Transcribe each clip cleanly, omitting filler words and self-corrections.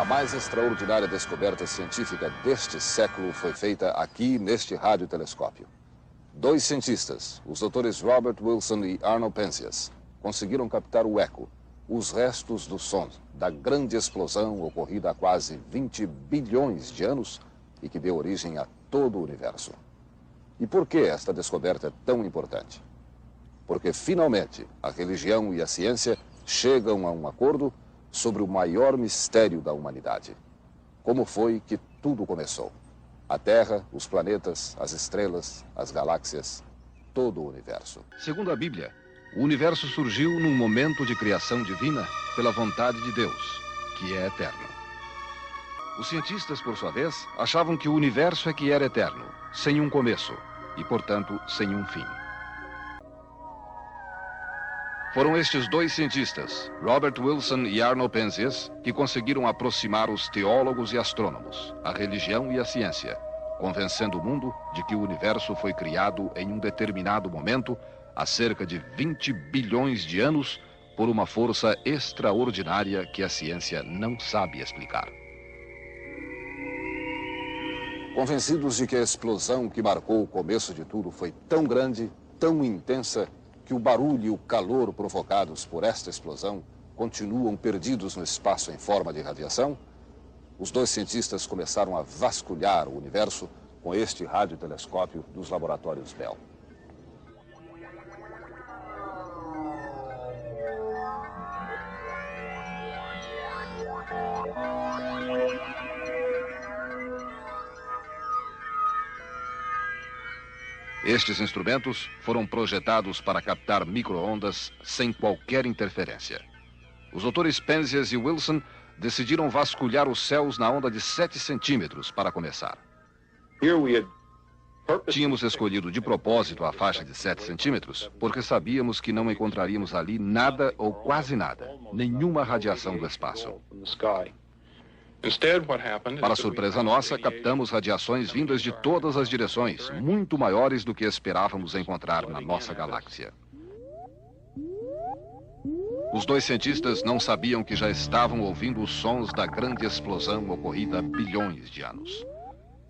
A mais extraordinária descoberta científica deste século foi feita aqui neste radiotelescópio. Dois cientistas, os doutores Robert Wilson e Arnold Penzias, conseguiram captar o eco, os restos do som da grande explosão ocorrida há quase 20 bilhões de anos e que deu origem a todo o universo. E por que esta descoberta é tão importante? Porque finalmente a religião e a ciência chegam a um acordo sobre o maior mistério da humanidade. Como foi que tudo começou? A Terra, os planetas, as estrelas, as galáxias, todo o universo. Segundo a Bíblia, o universo surgiu num momento de criação divina pela vontade de Deus, que é eterno. Os cientistas, por sua vez, achavam que o universo é que era eterno, sem um começo e, portanto, sem um fim. Foram estes dois cientistas, Robert Wilson e Arnold Penzias, que conseguiram aproximar os teólogos e astrônomos, a religião e a ciência, convencendo o mundo de que o universo foi criado em um determinado momento, há cerca de 20 bilhões de anos, por uma força extraordinária que a ciência não sabe explicar. Convencidos de que a explosão que marcou o começo de tudo foi tão grande, tão intensa, que o barulho e o calor provocados por esta explosão continuam perdidos no espaço em forma de radiação, os dois cientistas começaram a vasculhar o universo com este radiotelescópio dos laboratórios Bell. Estes instrumentos foram projetados para captar micro-ondas sem qualquer interferência. Os doutores Penzias e Wilson decidiram vasculhar os céus na onda de 7 centímetros para começar. Tínhamos escolhido de propósito a faixa de 7 centímetros porque sabíamos que não encontraríamos ali nada ou quase nada, nenhuma radiação do espaço. Para surpresa nossa, captamos radiações vindas de todas as direções, muito maiores do que esperávamos encontrar na nossa galáxia. Os dois cientistas não sabiam que já estavam ouvindo os sons da grande explosão ocorrida há bilhões de anos.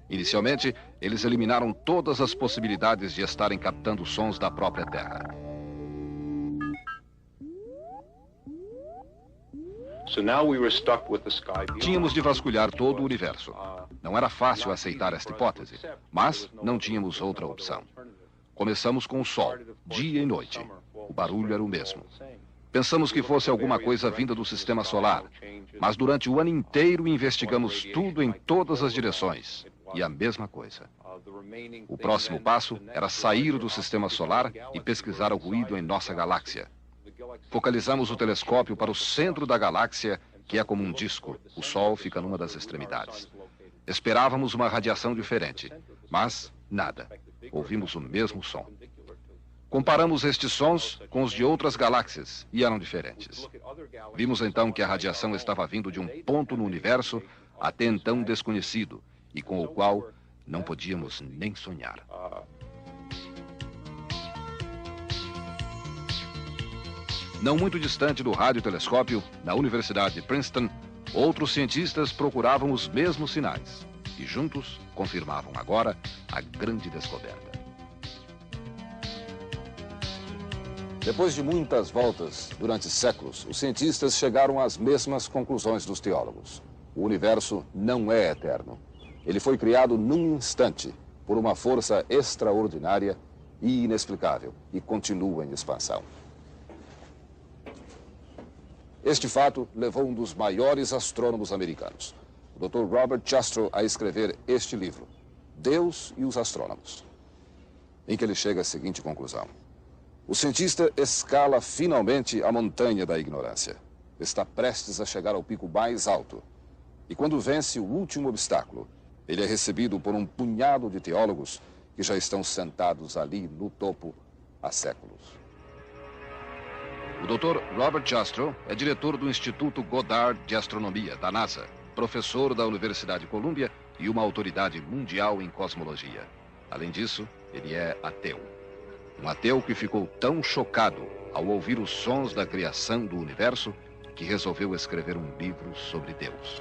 Inicialmente, eles eliminaram todas as possibilidades de estarem captando sons da própria Terra. Tínhamos de vasculhar todo o universo. Não era fácil aceitar esta hipótese, mas não tínhamos outra opção. Começamos com o Sol, dia e noite. O barulho era o mesmo. Pensamos que fosse alguma coisa vinda do sistema solar, mas durante o ano inteiro investigamos tudo em todas as direções, e a mesma coisa. O próximo passo era sair do sistema solar e pesquisar o ruído em nossa galáxia. Focalizamos o telescópio para o centro da galáxia, que é como um disco. O Sol fica numa das extremidades. Esperávamos uma radiação diferente, mas nada. Ouvimos o mesmo som. Comparamos estes sons com os de outras galáxias e eram diferentes. Vimos então que a radiação estava vindo de um ponto no universo até então desconhecido e com o qual não podíamos nem sonhar. Não muito distante do radiotelescópio, na Universidade de Princeton, outros cientistas procuravam os mesmos sinais e juntos confirmavam agora a grande descoberta. Depois de muitas voltas, durante séculos, os cientistas chegaram às mesmas conclusões dos teólogos. O universo não é eterno. Ele foi criado num instante, por uma força extraordinária e inexplicável, e continua em expansão. Este fato levou um dos maiores astrônomos americanos, o Dr. Robert Jastrow, a escrever este livro, Deus e os Astrônomos, em que ele chega à seguinte conclusão. O cientista escala finalmente a montanha da ignorância. Está prestes a chegar ao pico mais alto. E quando vence o último obstáculo, ele é recebido por um punhado de teólogos que já estão sentados ali no topo há séculos. O Dr. Robert Jastrow é diretor do Instituto Goddard de Astronomia, da NASA, professor da Universidade de Colômbia e uma autoridade mundial em cosmologia. Além disso, ele é ateu. Um ateu que ficou tão chocado ao ouvir os sons da criação do universo que resolveu escrever um livro sobre Deus.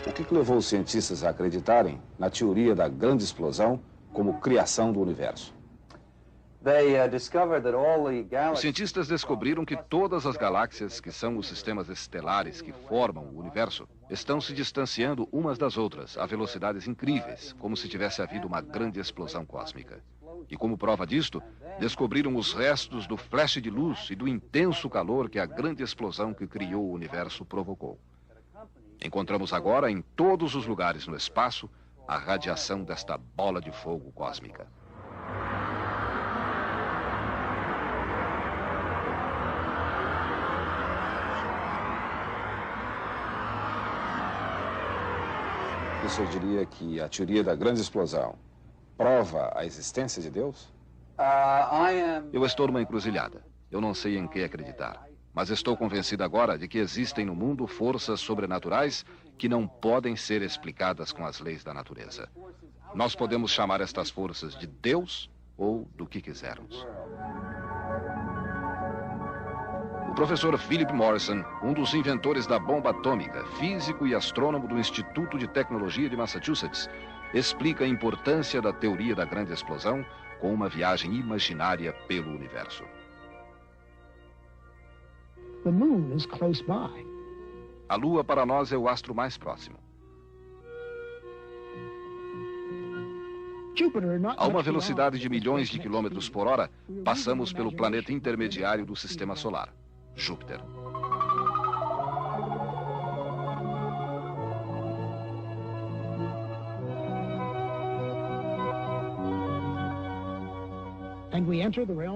O que levou os cientistas a acreditarem na teoria da grande explosão como criação do universo? Os cientistas descobriram que todas as galáxias, que são os sistemas estelares que formam o universo, estão se distanciando umas das outras a velocidades incríveis, como se tivesse havido uma grande explosão cósmica. E como prova disto, descobriram os restos do flash de luz e do intenso calor que a grande explosão que criou o universo provocou. Encontramos agora, em todos os lugares no espaço, a radiação desta bola de fogo cósmica. O senhor diria que a teoria da grande explosão prova a existência de Deus? Eu estou numa encruzilhada. Eu não sei em que acreditar. Mas estou convencido agora de que existem no mundo forças sobrenaturais que não podem ser explicadas com as leis da natureza. Nós podemos chamar estas forças de Deus ou do que quisermos. O professor Philip Morrison, um dos inventores da bomba atômica, físico e astrônomo do Instituto de Tecnologia de Massachusetts, explica a importância da teoria da grande explosão com uma viagem imaginária pelo universo. A Lua para nós é o astro mais próximo. A uma velocidade de milhões de quilômetros por hora, passamos pelo planeta intermediário do Sistema Solar, Júpiter.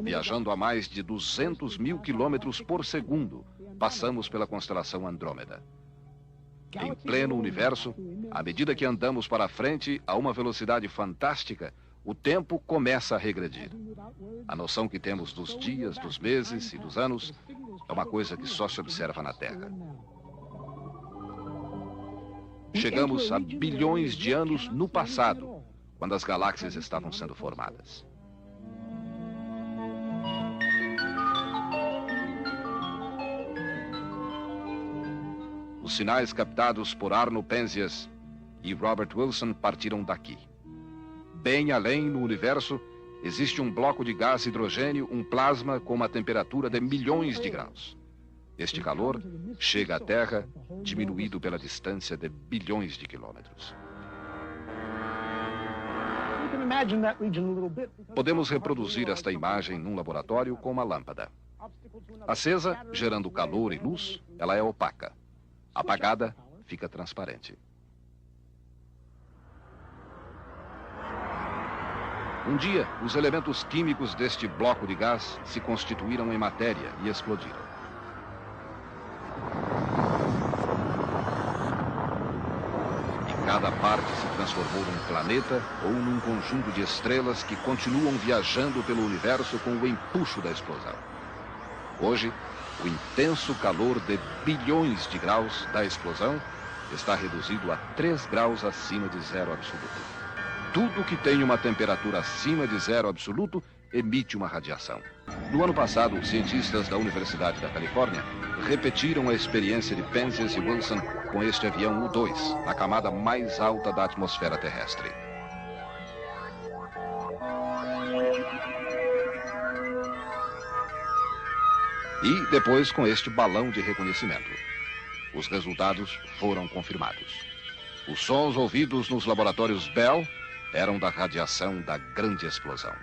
Viajando a mais de 200 mil quilômetros por segundo, passamos pela constelação Andrômeda. Em pleno universo, à medida que andamos para frente a uma velocidade fantástica, o tempo começa a regredir. A noção que temos dos dias, dos meses e dos anos é uma coisa que só se observa na Terra. Chegamos a bilhões de anos no passado, quando as galáxias estavam sendo formadas. Os sinais captados por Arno Penzias e Robert Wilson partiram daqui. Bem além no universo, existe um bloco de gás hidrogênio, um plasma com uma temperatura de milhões de graus. Este calor chega à Terra, diminuído pela distância de bilhões de quilômetros. Podemos reproduzir esta imagem num laboratório com uma lâmpada. Acesa, gerando calor e luz, ela é opaca. Apagada, fica transparente. Um dia, os elementos químicos deste bloco de gás se constituíram em matéria e explodiram. E cada parte se transformou num planeta ou num conjunto de estrelas que continuam viajando pelo universo com o empuxo da explosão. Hoje, o intenso calor de bilhões de graus da explosão está reduzido a 3 graus acima de zero absoluto. Tudo que tem uma temperatura acima de zero absoluto emite uma radiação. No ano passado, cientistas da Universidade da Califórnia repetiram a experiência de Penzias e Wilson com este avião U-2, na camada mais alta da atmosfera terrestre. E depois com este balão de reconhecimento. Os resultados foram confirmados. Os sons ouvidos nos laboratórios Bell eram da radiação da grande explosão.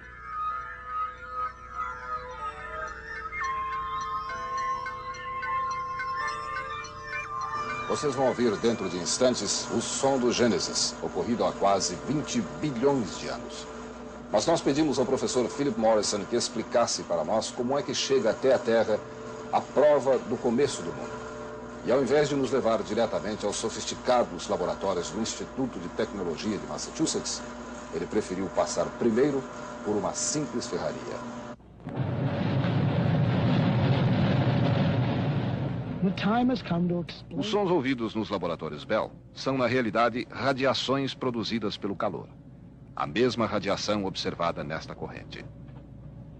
Vocês vão ouvir dentro de instantes o som do Gênesis, ocorrido há quase 20 bilhões de anos. Mas nós pedimos ao professor Philip Morrison que explicasse para nós como é que chega até a Terra a prova do começo do mundo. E ao invés de nos levar diretamente aos sofisticados laboratórios do Instituto de Tecnologia de Massachusetts, ele preferiu passar primeiro por uma simples ferraria. Os sons ouvidos nos laboratórios Bell são, na realidade, radiações produzidas pelo calor. A mesma radiação observada nesta corrente.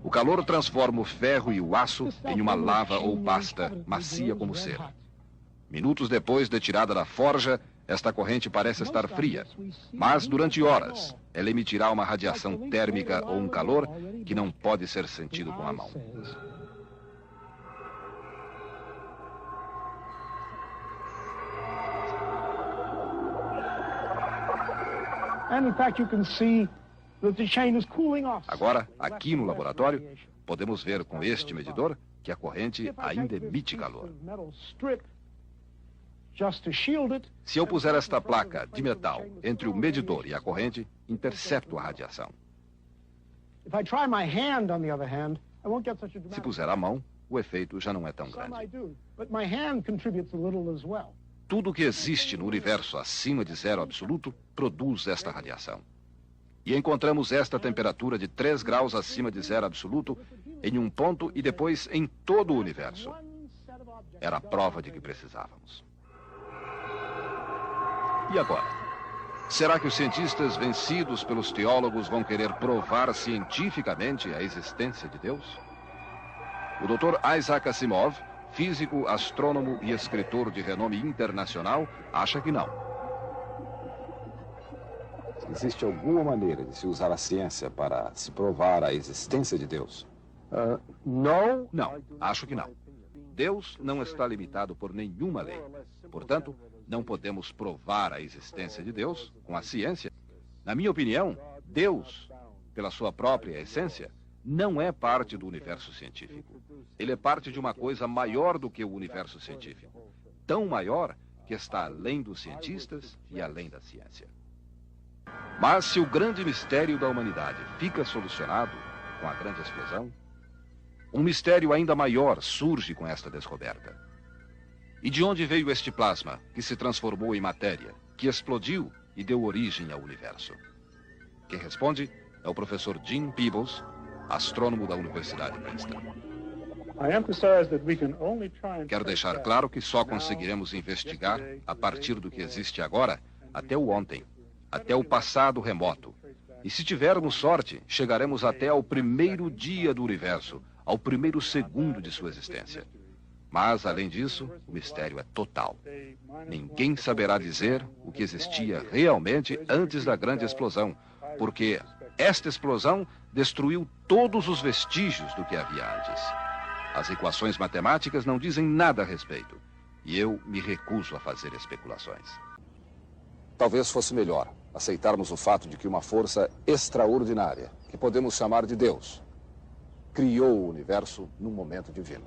O calor transforma o ferro e o aço em uma lava ou pasta macia como cera. Minutos depois de tirada da forja, Esta corrente parece estar fria, mas durante horas ela emitirá uma radiação térmica ou um calor que não pode ser sentido com a mão. Agora, aqui no laboratório, podemos ver com este medidor que a corrente ainda emite calor. Se eu puser esta placa de metal entre o medidor e a corrente, intercepto a radiação. Se puser a mão, o efeito já não é tão grande. Tudo que existe no universo acima de zero absoluto produz esta radiação. E encontramos esta temperatura de 3 graus acima de zero absoluto em um ponto e depois em todo o universo. Era a prova de que precisávamos. E agora? Será que os cientistas vencidos pelos teólogos vão querer provar cientificamente a existência de Deus? O Dr. Isaac Asimov, físico, astrônomo e escritor de renome internacional, acha que não. Existe alguma maneira de se usar a ciência para se provar a existência de Deus? Não, acho que não. Deus não está limitado por nenhuma lei. Portanto, não podemos provar a existência de Deus com a ciência. Na minha opinião, Deus, pela sua própria essência, não é parte do universo científico. Ele é parte de uma coisa maior do que o universo científico. Tão maior que está além dos cientistas e além da ciência. Mas se o grande mistério da humanidade fica solucionado com a grande explosão, um mistério ainda maior surge com esta descoberta. E de onde veio este plasma que se transformou em matéria, que explodiu e deu origem ao universo? Quem responde é o professor Jim Peebles, astrônomo da Universidade de Princeton. Quero deixar claro que só conseguiremos investigar a partir do que existe agora até o ontem, até o passado remoto. E se tivermos sorte, chegaremos até ao primeiro dia do universo, ao primeiro segundo de sua existência. Mas, além disso, o mistério é total. Ninguém saberá dizer o que existia realmente antes da grande explosão, porque esta explosão destruiu todos os vestígios do que havia antes. As equações matemáticas não dizem nada a respeito, e eu me recuso a fazer especulações. Talvez fosse melhor aceitarmos o fato de que uma força extraordinária, que podemos chamar de Deus, criou o universo num momento divino.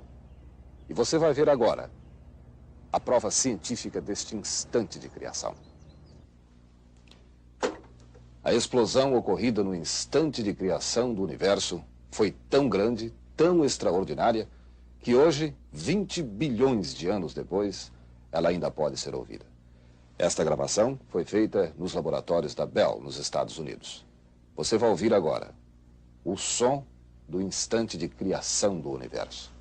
E você vai ver agora a prova científica deste instante de criação. A explosão ocorrida no instante de criação do universo foi tão grande, tão extraordinária, que hoje, 20 bilhões de anos depois, ela ainda pode ser ouvida. Esta gravação foi feita nos laboratórios da Bell, nos Estados Unidos. Você vai ouvir agora o som do instante de criação do universo.